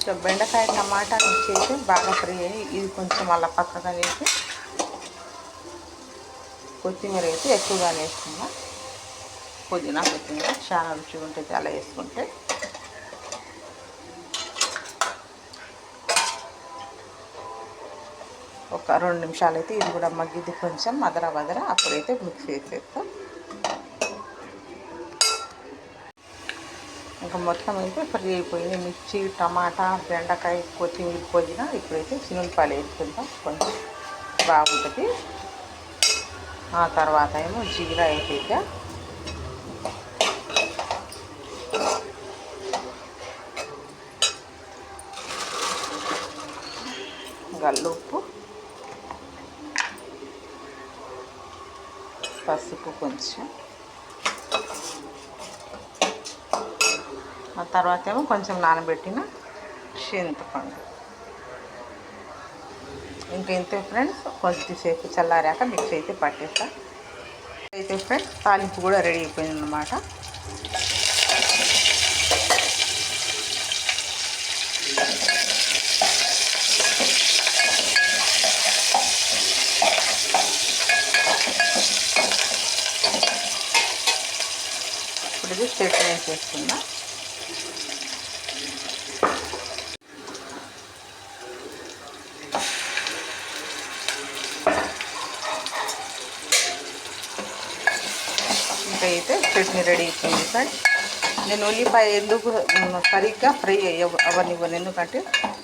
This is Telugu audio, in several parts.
ఇక బెండకాయ టమాటా మిక్స్ చేసి బాగా ఫ్రై అయ్యి ఇది కొంచెం అలా పక్కగా వేసి కొత్తిమీర అయితే ఎక్కువగా వేసుకున్నా. పుదీనా కొత్తిమీర చాలా రుచిగా ఉంటుంది అలా వేసుకుంటే. ఒక 2 నిమిషాలు అయితే ఇది కూడా మగ్గిద్ది, కొంచెం మదర అప్పుడైతే మిక్స్ చేసేస్తాం. ఇంకా మొత్తం అయితే ఫ్రై అయిపోయింది. మిర్చి, టమాటా, బెండకాయ, కొత్తిమీర, పుదీనా. ఇప్పుడైతే చిన్నులపాయలు వేసుకుంటాం, కొంచెం బాగుంటుంది. ఆ తర్వాత ఏమో జీరా వేసేసా. గల్లుప్పు, పసుపు కొంచెం. ఆ తర్వాత ఏమో కొంచెం నానబెట్టిన చింతపండు. ఇంకా ఇంతే ఫ్రెండ్స్. కొద్దిసేపు చల్లారాక మిక్స్ అయితే పట్టేస్తా. అయితే ఫ్రెండ్స్ తాలింపు కూడా రెడీ అయిపోయింది అన్నమాట. ఇప్పుడు ఇది చట్నీ వేసేస్తున్నా. ఇంకా అయితే చట్నీ రెడీ అయిపోయింది ఫ్రెండ్స్. నేను ఉల్లిపాయ ఎందుకు సరిగ్గా ఫ్రై అవ్వనివ్వను, ఎందుకంటే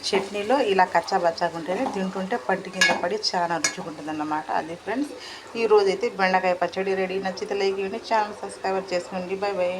చట్నీలో ఇలా కచ్చాబచ్చాగా ఉంటేనే తింటుంటే పంటి కింద పడి చాలా రుచిగా ఉంటుంది అన్నమాట. అది ఫ్రెండ్స్ ఈరోజైతే బెండకాయ పచ్చడి రెడీ. నచ్చితే లైక్ ఇవ్వండి, ఛానల్ సబ్స్క్రైబ్ చేసుకోండి. Bye bye.